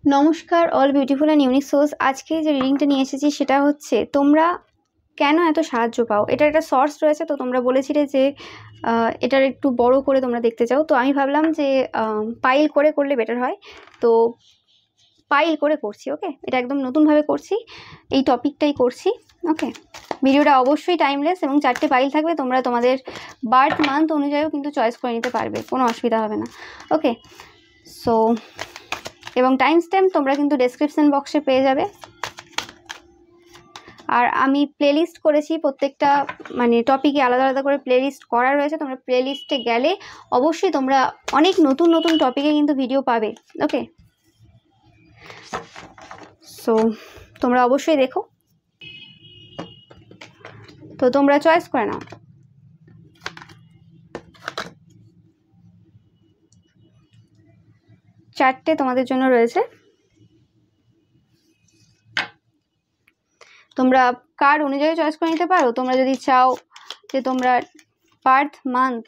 নমস্কার all beautiful and unique souls. আজকে যে রিডিংটা নিয়ে এসেছি সেটা হচ্ছে তোমরা কেন এত সাহায্য পাও। এটার একটা সোর্স রয়েছে, তো তোমরা বলেছিলে যে এটার একটু বড় করে তোমরা দেখতে চাও, তো আমি ভাবলাম যে পাইল করে করলে বেটার হয়, তো পাইল করে করছি। ওকে, এটা একদম নতুনভাবে করছি, এই টপিকটাই করছি। ওকে, ভিডিওটা অবশ্যই টাইমলেস এবং 4টে পাইল থাকবে, তোমরা তোমাদের বার্থ মান্থ অনুযায়ীও কিন্তু চয়েস করে নিতে পারবে, কোনো অসুবিধা হবে না। ওকে, সো এবং টাইম স্ট্যাম্প তোমরা কিন্তু ডেসক্রিপশন বক্সে পেয়ে যাবে। আর আমি প্লেলিস্ট করেছি, প্রত্যেকটা মানে টপিকে আলাদা আলাদা করে প্লেলিস্ট করা রয়েছে, তোমরা প্লেলিস্টে গেলে অবশ্যই তোমরা অনেক নতুন নতুন টপিকে কিন্তু ভিডিও পাবে। ওকে, সো তোমরা অবশ্যই দেখো, তো তোমরা চয়েস করে নাও। চারটে তোমাদের জন্য রয়েছে, তোমরা কার্ড অনুযায়ী চয়েস করে নিতে পারো। তোমরা যদি চাও যে তোমরা বার্থ মান্থ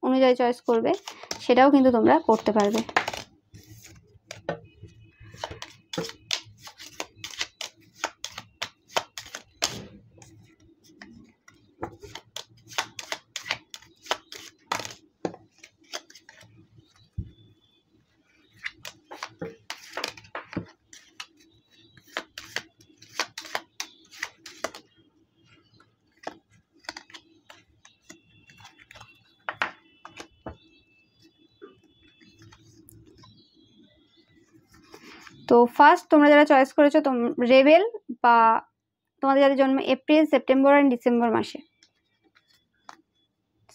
অনুযায়ী চয়েস করবে, সেটাও কিন্তু তোমরা করতে পারবে। তো ফার্স্ট তোমরা যারা চয়েস করেছো রেবেল, বা তোমাদের যাদের জন্ম এপ্রিল, সেপ্টেম্বর আর ডিসেম্বর মাসে।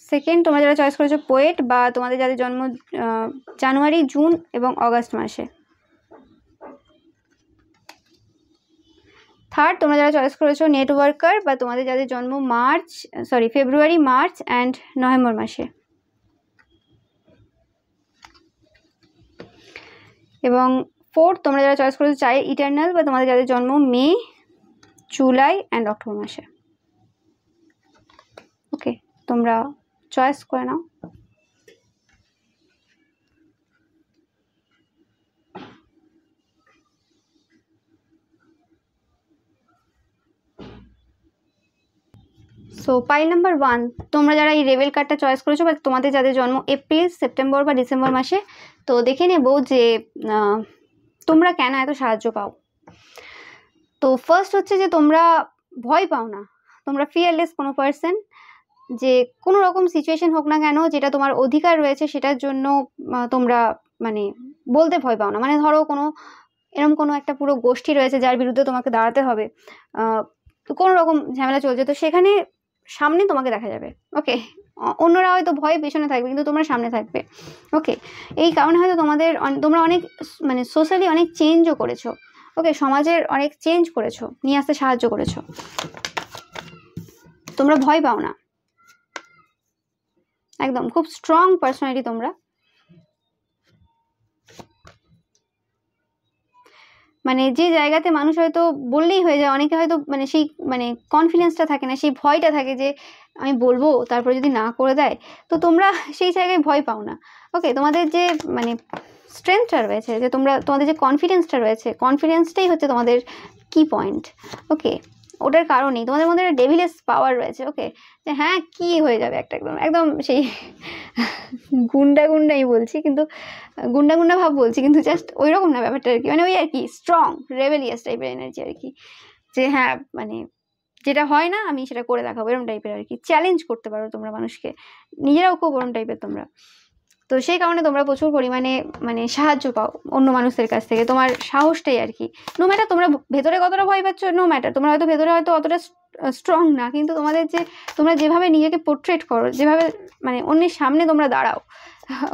সেকেন্ড তোমরা যারা চয়েস করেছো পোয়েট, বা তোমাদের যাদের জন্ম জানুয়ারি, জুন এবং অগস্ট মাসে। থার্ড তোমরা যারা চয়েস করেছো নেটওয়ার্কার, বা তোমাদের যাদের জন্ম ফেব্রুয়ারি, মার্চ অ্যান্ড নভেম্বর মাসে। এবং ফোর্থ তোমরা যারা চয়েস করেছো চাইল্ড ইটারনাল, বা তোমাদের যাদের জন্ম মে, জুলাই অ্যান্ড অক্টোবর মাসে। ওকে, তোমরা চয়েস করে নাও। সো পাইল নাম্বার 1, তোমরা যারা এই রেবেল কার্ডটা চয়েস করেছো, বা তোমাদের যাদের জন্ম এপ্রিল, সেপ্টেম্বর বা ডিসেম্বর মাসে, তো দেখে নেব যে তোমরা কেন এত সাহায্য পাও। তো ফার্স্ট হচ্ছে যে তোমরা ভয় পাও না, তোমরা ফিয়ারলেস কোনো পার্সন, যে কোনো রকম সিচুয়েশন হোক না কেন, যেটা তোমার অধিকার রয়েছে সেটার জন্য তোমরা মানে বলতে ভয় পাও না। মানে ধরো এরকম কোনো একটা পুরো গোষ্ঠী রয়েছে যার বিরুদ্ধে তোমাকে দাঁড়াতে হবে, কোনো রকম ঝামেলা চলছে, তো সেখানে সামনে তোমাকে দেখা যাবে। ওকে, অন্যরা হয়তো ভয়ে পেছনে থাকবে, কিন্তু তোমরা সামনে থাকবে। ওকে, এই কারণে হয়তো তোমরা অনেক মানে সোশ্যালি অনেক চেঞ্জও করেছো। ওকে, সমাজের অনেক চেঞ্জ করেছো, নিয়ে আসতে সাহায্য করেছো, তোমরা ভয় পাও না, একদম খুব স্ট্রং পার্সোনালিটি তোমরা। মানে যে জায়গাতে মানুষ হয়তো বললেই হয়ে যায়, অনেকে হয়তো মানে সেই মানে কনফিডেন্সটা থাকে না, সেই ভয়টা থাকে যে আমি বলবো তারপরে যদি না করে দেয়, তো তোমরা সেই জায়গায় ভয় পাও না। ওকে, তোমাদের যে মানে স্ট্রেংথটা রয়েছে, যে তোমাদের যে কনফিডেন্সটা রয়েছে, কনফিডেন্সটাই হচ্ছে তোমাদের কি পয়েন্ট। ওকে, ওটার কারণেই তোমাদের মধ্যে একটা ডেভিলেস পাওয়ার রয়েছে। ওকে, যে হ্যাঁ কি হয়ে যাবে একটা, একদম একদম সেই গুন্ডাই বলছি, কিন্তু গুন্ডা ভাব বলছি, কিন্তু জাস্ট ওই রকম না ব্যাপারটা আর কি, মানে ওই আর কি স্ট্রং রেবেলিয়াস টাইপের এনার্জি আর কি, যে হ্যাঁ মানে যেটা হয় না আমি সেটা করে দেখাবো, এরকম টাইপের আর কি। চ্যালেঞ্জ করতে পারো তোমরা মানুষকে, নিজেরাও খুব ওরকম টাইপের তোমরা। তো সেই কারণে তোমরা প্রচুর পরিমাণে মানে সাহায্য পাও অন্য মানুষদের কাছ থেকে, তোমার সাহসটাই আর কি। নো ম্যাটার তোমরা ভেতরে কতটা ভয় পাচ্ছ, নো ম্যাটার তোমরা হয়তো ভেতরে হয়তো অতটা স্ট্রং না, কিন্তু তোমরা যেভাবে নিজেকে পোর্ট্রেট করো, যেভাবে মানে অন্যের সামনে তোমরা দাঁড়াও,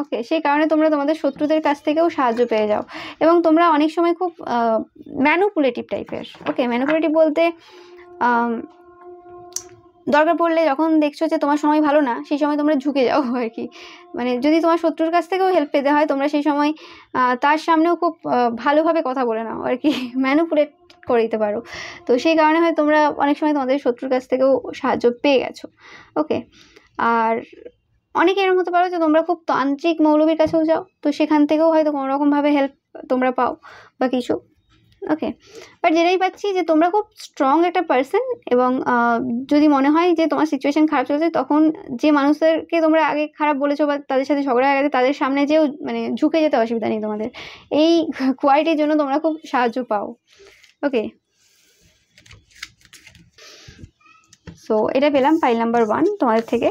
ওকে, সেই কারণে তোমরা তোমাদের শত্রুদের কাছ থেকেও সাহায্য পেয়ে যাও। এবং তোমরা অনেক সময় খুব ম্যানুপুলেটিভ টাইপের। ওকে, ম্যানুপুলেটিভ বলতে দরকার পড়লে যখন দেখছো যে তোমার সময় ভালো না, সেই সময় তোমরা ঝুঁকে যাও আর কি। মানে যদি তোমার শত্রুর কাছ থেকেও হেল্প পেতে হয়, তোমরা সেই সময় তার সামনেও খুব ভালোভাবে কথা বলে নাও আর কি, ম্যানুপুলেট করে দিতে পারো। তো সেই কারণে হয় তোমরা অনেক সময় তোমাদের শত্রুর কাছ থেকেও সাহায্য পেয়ে গেছো। ওকে, আর অনেকে এরকম হতে পারো যে তোমরা খুব তান্ত্রিক মৌলবীর কাছেও যাও, তো সেখান থেকেও হয়তো কোনো রকমভাবে হেল্প তোমরা পাও বা কিছু। ওকে, বাট যেটাই পাচ্ছি যে তোমরা খুব স্ট্রং একটা পার্সন, এবং যদি মনে হয় যে তোমার সিচুয়েশন খারাপ চলছে, তখন যে মানুষদেরকে তোমরা আগে খারাপ বলেছো বা তাদের সাথে ঝগড়া হয়ে গেছে, তাদের সামনে যেও মানে ঝুঁকে যেতে অসুবিধা নেই তোমাদের। এই কোয়ালিটির জন্য তোমরা খুব সাহায্য পাও। ওকে, সো এটা পেলাম পাইল নাম্বার 1 তোমাদের থেকে।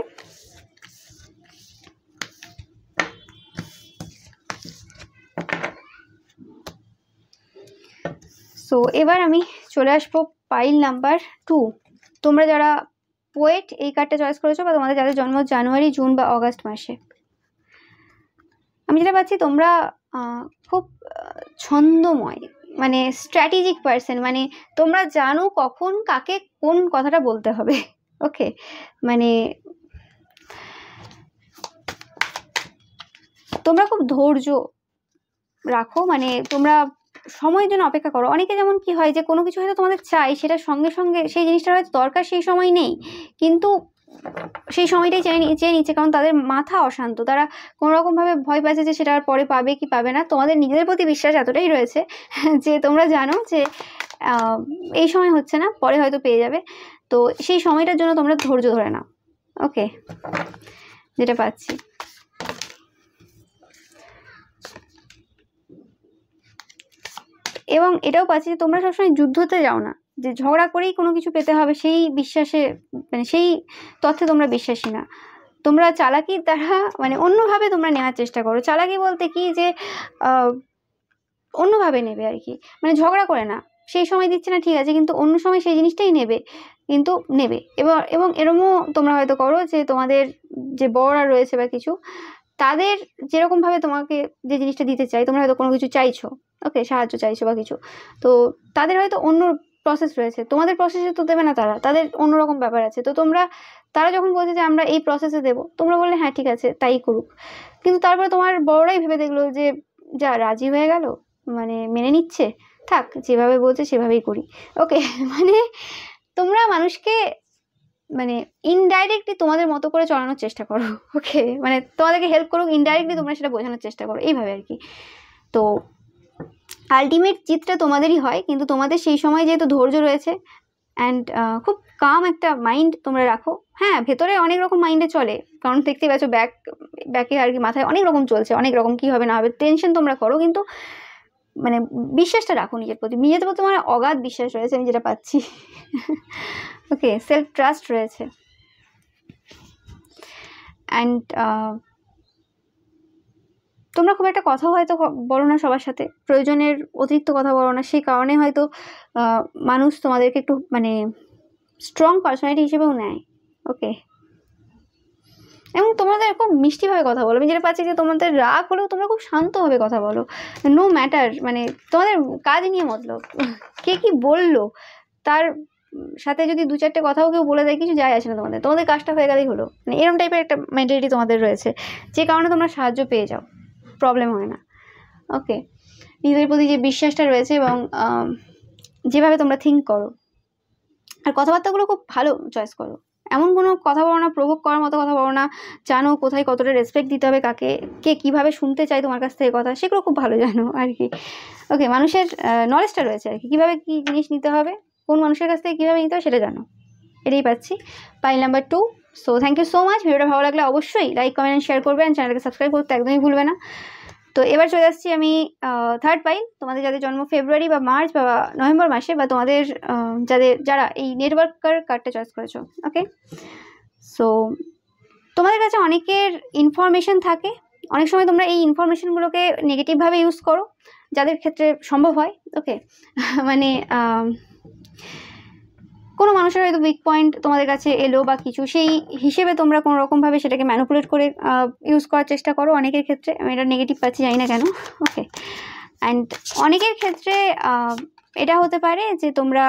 সো এবার আমি চলে আসবো পাইল নাম্বার 2। তোমরা যারা পোয়েট এই কার্ডটা চয়েস করেছো, বা তোমাদের যাদের জন্ম জানুয়ারি, জুন বা অগাস্ট মাসে, আমি যেটা পাচ্ছি তোমরা খুব ছন্দময়, মানে স্ট্র্যাটেজিক পার্সন, মানে তোমরা জানো কখন কাকে কোন কথাটা বলতে হবে। ওকে, মানে তোমরা খুব ধৈর্য রাখো, মানে তোমরা সময়ের জন্য অপেক্ষা করো। অনেকে যেমন কি হয় যে কোনো কিছু হয়তো তোমাদের চাই, সেটা সঙ্গে সঙ্গে সেই জিনিসটার হয়তো দরকার সেই সময় নেই, কিন্তু সেই সময়টাই চেয়ে নিচ্ছে, কারণ তাদের মাথা অশান্ত, তারা কোনো রকমভাবে ভয় পাচ্ছে যে সেটা আর পরে পাবে কি পাবে না। তোমাদের নিজেদের প্রতি বিশ্বাস এতটাই রয়েছে যে তোমরা জানো যে এই সময় হচ্ছে না, পরে হয়তো পেয়ে যাবে। তো সেই সময়টার জন্য তোমরা ধৈর্য ধরে নাও। ওকে, যেটা পাচ্ছি। এবং এটাও পাচ্ছি যে তোমরা সবসময় যুদ্ধতে যাও না, যে ঝগড়া করেই কোনো কিছু পেতে হবে সেই বিশ্বাসে, মানে সেই তথ্যে তোমরা বিশ্বাসী না। তোমরা চালাকির দ্বারা মানে অন্যভাবে তোমরা নেওয়ার চেষ্টা করো। চালাকি বলতে কি যে অন্যভাবে নেবে আর কি, মানে ঝগড়া করে না, সেই সময় দিচ্ছে না ঠিক আছে, কিন্তু অন্য সময় সেই জিনিসটাই নেবে, কিন্তু নেবে। এবং এরমও তোমরা হয়তো করো যে তোমাদের যে বড়রা রয়েছে বা কিছু, তাদের যেরকমভাবে তোমাকে যে জিনিসটা দিতে চাই, তোমরা হয়তো কোনো কিছু চাইছো, ওকে, সাহায্য চাইছো বা কিছু, তো তাদের হয়তো অন্য প্রসেস রয়েছে, তোমাদের প্রসেসে তো দেবে না তারা, তাদের অন্যরকম ব্যাপার আছে। তো তারা যখন বলছে যে আমরা এই প্রসেসে দেবো, তোমরা বললে হ্যাঁ ঠিক আছে তাই করুক, কিন্তু তারপরে তোমার বড়রাই ভেবে দেখলো যে যা রাজি হয়ে গেল, মানে মেনে নিচ্ছে, থাক যেভাবে বলছে সেভাবেই করি। ওকে, মানে তোমরা মানুষকে মানে ইনডাইরেক্টলি তোমাদের মতো করে চলানোর চেষ্টা করো। ওকে, মানে তোমাদেরকে হেল্প করুক, ইনডাইরেক্টলি তোমরা সেটা বোঝানোর চেষ্টা করো, এইভাবে আর কি। তো আলটিমেট জিতটা তোমাদেরই হয়, কিন্তু তোমাদের সেই সময় যেহেতু ধৈর্য রয়েছে অ্যান্ড খুব কাম একটা মাইন্ড তোমরা রাখো। হ্যাঁ, ভেতরে অনেক রকম মাইন্ডে চলে, কারণ দেখতেই পাচ্ছ ব্যাকে আর কি, মাথায় অনেক রকম চলছে, অনেক রকম কী হবে না হবে টেনশন তোমরা করো, কিন্তু মানে বিশ্বাসটা রাখো নিজের প্রতি তোমার অগাধ বিশ্বাস রয়েছে, আমি যেটা পাচ্ছি। ওকে, সেলফ ট্রাস্ট রয়েছে। অ্যান্ড তোমরা খুব একটা কথা হয়তো বলো না সবার সাথে, প্রয়োজনের অতিরিক্ত কথা বলো না, সেই কারণে হয়তো মানুষ তোমাদেরকে একটু মানে স্ট্রং পার্সোনালিটি হিসেবেও নেয়। ওকে, এবং তোমাদের খুব মিষ্টিভাবে কথা বলো, আমি যেটা পাচ্ছি যে তোমাদের রাগ হলেও তোমরা খুব শান্তভাবে কথা বলো, নো ম্যাটার, মানে তোমাদের কাজ নিয়ে মতলব, কে কি বললো তার সাথে যদি 2-4টে কথাও কেউ বলে দেয়, কিছু যায় আসে না, তোমাদের কাজটা হয়ে গেলেই হলো, মানে এরকম টাইপের একটা মেন্টালিটি তোমাদের রয়েছে, যে কারণে তোমরা সাহায্য পেয়ে যাও, প্রবলেম হয় না। ওকে, নিজেদের প্রতি যে বিশ্বাসটা রয়েছে এবং যেভাবে তোমরা থিঙ্ক করো, আর কথাবার্তাগুলো খুব ভালো চয়েস করো, এমন কোনো কথা বলো না প্রভোগ করার মতো কথা বলো না, জানো কোথায় কতটা রেসপেক্ট দিতে হবে কাকে, কে কীভাবে শুনতে চাই তোমার কাছ থেকে কথা, সেগুলো খুব ভালো জানো আর কি। ওকে, মানুষের নলেজটা রয়েছে আর কি, কীভাবে কী জিনিস নিতে হবে, কোন মানুষের কাছ থেকে কীভাবে নিতে হবে সেটা জানো, এটাই পাচ্ছি পাইল number 2। So thank you so much. ভিডিওটা ভালো লাগলে অবশ্যই লাইক কমেন্ট শেয়ার করবে, অ্যান্ড চ্যানেলকে সাবস্ক্রাইব করতে একদমই ভুলবে না। তো এবার চলে আসছি আমি থার্ড পাইল, তোমাদের যাদের জন্ম ফেব্রুয়ারি বা মার্চ বা নভেম্বর মাসে, বা তোমাদের যারা এই নেটওয়ার্কার কার্ডটা চয়েস করেছো। ওকে, সো তোমাদের কাছে অনেকের ইনফরমেশন থাকে, অনেক সময় তোমরা এই ইনফরমেশনগুলোকে নেগেটিভভাবে ইউজ করো, যাদের ক্ষেত্রে সম্ভব হয়। ওকে, মানে কোনো মানুষের হয়তো উইক পয়েন্ট তোমাদের কাছে এলো বা কিছু, সেই হিসেবে তোমরা কোনো রকমভাবে সেটাকে ম্যানিপুলেট করে ইউজ করার চেষ্টা করো অনেকের ক্ষেত্রে, আমি এটা নেগেটিভ পাচ্ছি, জানি না কেন। ওকে, অ্যান্ড অনেকের ক্ষেত্রে এটা হতে পারে যে তোমরা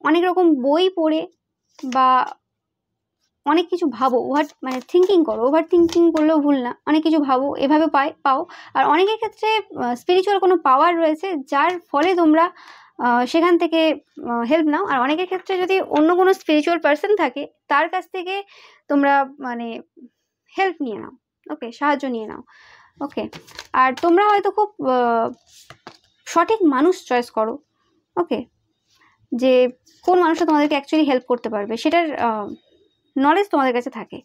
অনেক রকম বই পড়ে বা অনেক কিছু ভাবো, মানে থিঙ্কিং করো, ওভার থিঙ্কিং করলেও ভুল না, অনেক কিছু ভাবো, এভাবে পাও। আর অনেকের ক্ষেত্রে স্পিরিচুয়াল কোনো পাওয়ার রয়েছে, যার ফলে তোমরা সেখান থেকে হেল্প নাও। আর অনেকের ক্ষেত্রে যদি অন্য কোনো স্পিরিচুয়াল পার্সন থাকে, তার কাছ থেকে তোমরা মানে হেল্প নিয়ে নাও। ওকে, সাহায্য নিয়ে নাও। ওকে, আর তোমরা হয়তো খুব সঠিক মানুষ চয়েস করো। ওকে, যে কোন মানুষটা তোমাদেরকে অ্যাকচুয়ালি হেল্প করতে পারবে সেটার নলেজ তোমাদের কাছে থাকে।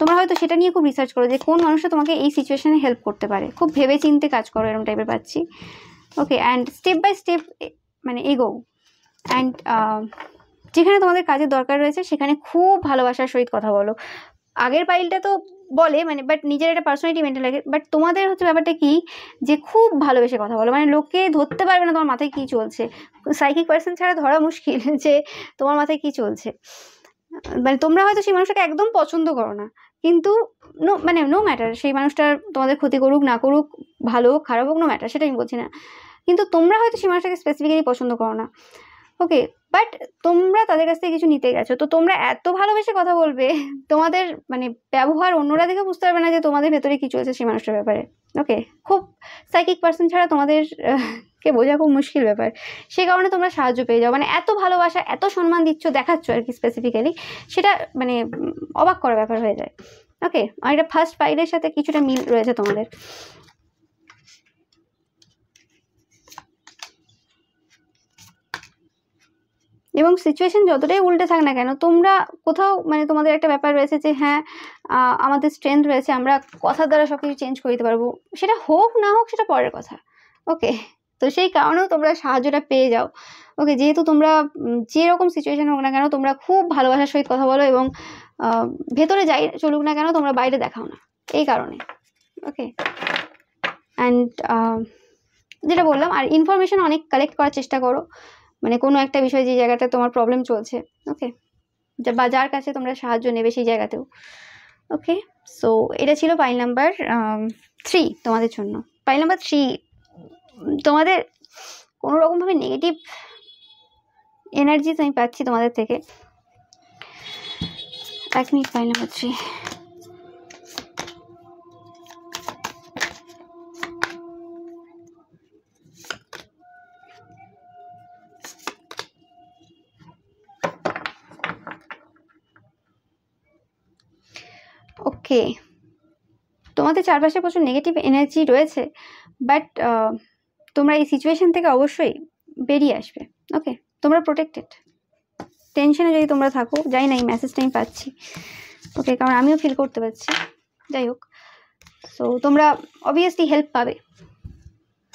তোমরা হয়তো সেটা নিয়ে খুব রিসার্চ করো যে কোন মানুষটা তোমাকে এই সিচুয়েশনে হেল্প করতে পারে, খুব ভেবে চিন্তে কাজ করো, এরকম টাইপের পাচ্ছি। ওকে, অ্যান্ড স্টেপ বাই স্টেপ মানে এগো, অ্যান্ড যেখানে তোমাদের কাজের দরকার রয়েছে সেখানে খুব ভালোবাসার সহিত কথা বলো। আগের পাইলটা তো বলে মানে, বাট নিজের একটা পার্সোনালিটি মেনটেন লাগে, বাট তোমাদের হচ্ছে ব্যাপারটা কি যে খুব ভালোবেসে কথা বলো, মানে লোকে ধরতে পারবে না তোমার মাথায় কী চলছে। সাইকিক পার্সন ছাড়া ধরা মুশকিল যে তোমার মাথায় কী চলছে। মানে তোমরা হয়তো সেই মানুষটাকে একদম পছন্দ করো না, কিন্তু নো ম্যাটার সেই মানুষটার তোমাদের ক্ষতি করুক না করুক, ভালো হোক খারাপ হোক, নো ম্যাটার, সেটা আমি বলছি না, কিন্তু তোমরা হয়তো সেই মানুষটাকে স্পেসিফিক্যালি পছন্দ করো না। ওকে, বাট তোমরা তাদের কাছ থেকে কিছু নিতে গেছো, তো তোমরা এত ভালোবেসে কথা বলবে, তোমাদের মানে ব্যবহার অন্যরা দেখে বুঝতে পারবে না যে তোমাদের ভেতরে কি চলছে সেই মানুষটার ব্যাপারে। ওকে, খুব সাইকিক পার্সন ছাড়া তোমাদের কে বোঝা খুব মুশকিল ব্যাপার, সেই কারণে তোমরা সাহায্য পেয়ে যাও, মানে এত ভালোবাসা এত সম্মান দিচ্ছ দেখাচ্ছ আর কি স্পেসিফিক্যালি, সেটা মানে অবাক করার ব্যাপার হয়ে যায়। ওকে, আর এটা ফার্স্ট ফাইলের সাথে কিছুটা মিল রয়েছে তোমাদের। এবং সিচুয়েশন যতটাই উল্টে থাক না কেন, তোমরা কোথাও মানে তোমাদের একটা ব্যাপার রয়েছে যে হ্যাঁ আমাদের স্ট্রেংথ রয়েছে, আমরা কথার দ্বারা সব কিছু চেঞ্জ করে দিতে পারবো, সেটা হোক না হোক সেটা পরের কথা। ওকে, তো সেই কারণেও তোমরা সাহায্যটা পেয়ে যাও। ওকে, যেহেতু তোমরা যেরকম সিচুয়েশন হোক না কেন তোমরা খুব ভালোবাসার সহিত কথা বলো, এবং ভেতরে যাই চলুক না কেন তোমরা বাইরে দেখাও না, এই কারণে। ওকে, অ্যান্ড যেটা বললাম, আর ইনফরমেশন অনেক কালেক্ট করার চেষ্টা করো, মানে কোনো একটা বিষয় যে জায়গাতে তোমার প্রবলেম চলছে, ওকে, বা যার কাছে তোমরা সাহায্য নেবে সেই জায়গাতেও। ওকে, সো এটা ছিল পাইল নাম্বার 3 তোমাদের জন্য। পাইল নাম্বার 3, তোমাদের কোনো রকমভাবে নেগেটিভ এনার্জিস আমি পাচ্ছি তোমাদের থেকে। 1 মিনিট, পাইল নাম্বার 3। ওকে, তোমাদের চারপাশে প্রচুর নেগেটিভ এনার্জি রয়েছে, বাট তোমরা এই সিচুয়েশন থেকে অবশ্যই বেরিয়ে আসবে। ওকে, তোমরা প্রোটেক্টেড। টেনশনে যদি তোমরা থাকো, যাই না এই মেসেজটা আমি পাচ্ছি। ওকে, কারণ আমিও ফিল করতে পারছি। যাই হোক, সো তোমরা অবভিয়াসলি হেল্প পাবে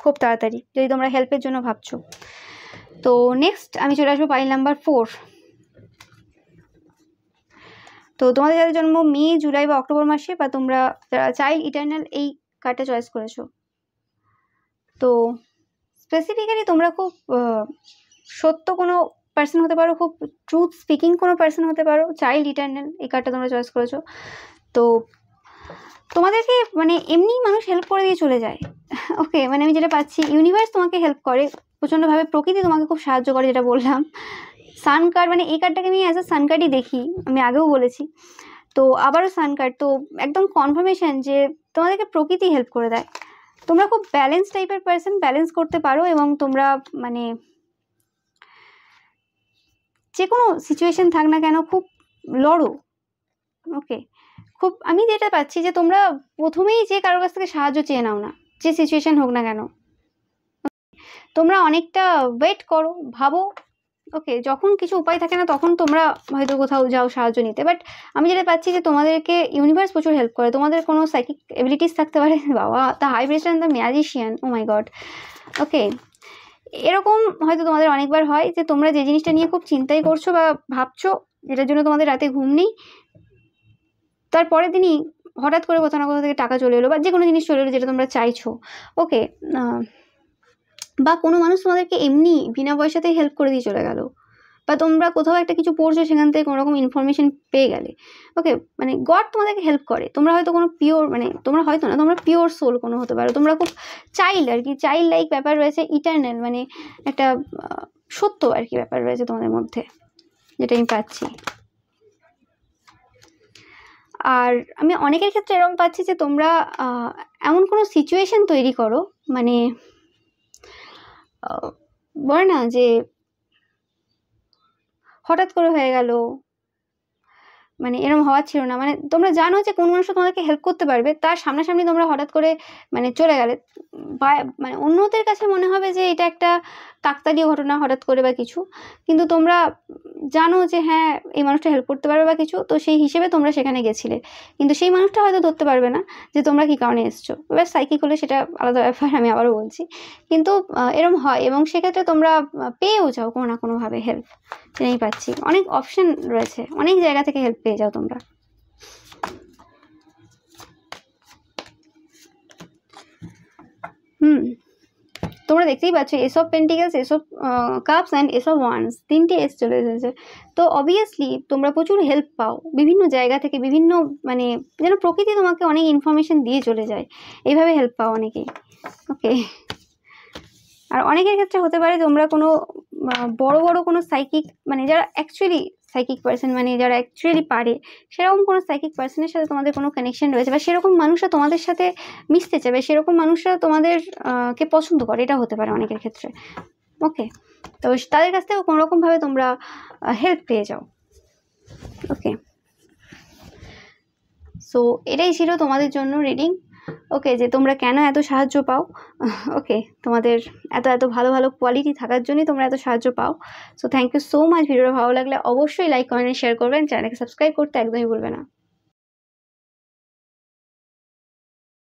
খুব তাড়াতাড়ি যদি তোমরা হেল্পের জন্য ভাবছো। তো নেক্সট আমি চলে আসবো পাইল নাম্বার 4। তো তোমাদের যাদের জন্ম মে, জুলাই বা অক্টোবর মাসে, বা তোমরা যারা চাইল্ড ইটার্নাল এই কার্ডটা চয়েস করেছো, তো স্পেসিফিক্যালি তোমরা খুব সত্য কোনো পার্সন হতে পারো, খুব ট্রুথ স্পিকিং কোনো পার্সন হতে পারো। চাইল্ড ইটার্নাল এই কার্ডটা তোমরা চয়েস করেছো, তো তোমাদেরকে মানে এমনি মানুষ হেল্প করে দিয়ে চলে যায়। ওকে, মানে আমি যেটা পাচ্ছি, ইউনিভার্স তোমাকে হেল্প করে প্রচণ্ডভাবে, প্রকৃতি তোমাকে খুব সাহায্য করে, যেটা বললাম। সান কার্ড, মানে এই কার্ডটাকে আমি অ্যাজ আ সান কার্ডই দেখি, আমি আগেও বলেছি, তো আবারও সান কার্ড, তো একদম কনফার্মেশন যে তোমাদেরকে প্রকৃতি হেল্প করে দেয়। তোমরা খুব ব্যালেন্স টাইপের পার্সন, ব্যালেন্স করতে পারো, এবং তোমরা মানে যে কোনো সিচুয়েশন থাক না কেন খুব লড়ো। ওকে, খুব আমি যেটা পাচ্ছি যে তোমরা প্রথমেই যে কারোর কাছ থেকে সাহায্য চেয়ে নাও না, যে সিচুয়েশন হোক না কেন, তোমরা অনেকটা ওয়েট করো, ভাবো। ওকে, যখন কিছু উপায় থাকে না তখন তোমরা হয়তো কোথাও যাও সাহায্য নিতে, বাট আমি যেটা পাচ্ছি যে তোমাদেরকে ইউনিভার্স প্রচুর হেল্প করে। তোমাদের কোনো সাইকিক এবিলিটিস থাকতে পারে, বাবা the high priest and the magician, oh my God. Okay, এরকম হয়তো তোমাদের অনেকবার হয় যে তোমরা যে জিনিসটা নিয়ে খুব চিন্তাই করছো বা ভাবছো, যেটার জন্য তোমাদের রাতে ঘুম নেই, তারপরের দিনই হঠাৎ করে কোথাও না কোথাও থেকে টাকা চলে এলো, বা যে কোনো জিনিস চলে এলো যেটা তোমরা চাইছো। ওকে, বা কোনো মানুষ তোমাদেরকে এমনি বিনা পয়সাতেই হেল্প করে দিয়ে চলে গেল, বা তোমরা কোথাও একটা কিছু পড়ছো সেখান থেকে কোনো রকম ইনফরমেশন পেয়ে গেলে। ওকে, মানে গড তোমাদেরকে হেল্প করে। তোমরা হয়তো কোনো পিওর, মানে তোমরা হয়তো না, তোমরা পিওর সোল কোনো হতে পারো, তোমরা খুব চাইল্ড আর কি, চাইল্ড লাইক ব্যাপার রয়েছে, ইটার্নাল মানে একটা সত্য আর কি ব্যাপার রয়েছে তোমাদের মধ্যে, যেটা আমি পাচ্ছি। আর আমি অনেকের ক্ষেত্রে এরকম পাচ্ছি যে তোমরা এমন কোনো সিচুয়েশন তৈরি করো, মানে বলে না যে হঠাৎ করে হয়ে গেল, মানে এরকম হওয়ার ছিল না। মানে তোমরা জানো যে কোন মানুষটা তোমাদেরকে হেল্প করতে পারবে, তার সামনাসামনি তোমরা হঠাৎ করে মানে চলে গেলে, বা মানে অন্যদের কাছে মনে হবে যে এটা একটা কাকতালীয় ঘটনা হঠাৎ করে বা কিছু, কিন্তু তোমরা জানো যে হ্যাঁ এই মানুষটা হেল্প করতে পারবে বা কিছু, তো সেই হিসেবে তোমরা সেখানে গেছিলে। কিন্তু সেই মানুষটা হয়তো ধরতে পারবে না যে তোমরা কী কারণে এসছো। এবার সাইকিক হলে সেটা আলাদা ব্যাপার, আমি আবারও বলছি। কিন্তু এরম হয়, এবং সেক্ষেত্রে তোমরা পেয়েও যাও কোনো না কোনোভাবে হেল্প। জেনেই পাচ্ছি অনেক অপশন রয়েছে, অনেক জায়গা থেকে হেল্প পেয়ে যাও তোমরা। তোমরা দেখতেই পাচ্ছ S of pentacles, S of cups and S of wands, তিনটে এস চলে এসেছে। তো অবভিয়াসলি তোমরা প্রচুর হেল্প পাও বিভিন্ন জায়গা থেকে, বিভিন্ন মানে যেন প্রকৃতি তোমাকে অনেক ইনফরমেশন দিয়ে চলে যায়, এইভাবে হেল্প পাও অনেকেই। ওকে, আর অনেকের ক্ষেত্রে হতে পারে তোমরা কোনো বড় বড় কোনো সাইকিক, মানে যারা অ্যাকচুয়ালি সাইকিক পার্সন, মানে যারা অ্যাকচুয়ালি পারে সেরকম কোনো সাইকিক পার্সনের সাথে তোমাদের কোনো কানেকশন রয়েছে, বা সেরকম মানুষরা তোমাদের সাথে মিশতে চাবে, সেরকম মানুষরা তোমাদের কে পছন্দ করে, এটা হতে পারে অনেকের ক্ষেত্রে। ওকে, তো তাদের কাছ থেকেও কোনোরকমভাবে তোমরা হেল্প পেয়ে যাও। ওকে, সো এটাই ছিল তোমাদের জন্য রিডিং। ওকে, যে তোমরা কেন এত সাহায্য পাও। ওকে, তোমাদের এত এত ভালো ভালো কোয়ালিটি থাকার জন্যই তোমরা এত সাহায্য পাও। So thank you so much. ভিডিওটা ভালো লাগলে অবশ্যই লাইক কমেন্ট শেয়ার করবেন, চ্যানেলকে সাবস্ক্রাইব করতে একদমই ভুলবে না।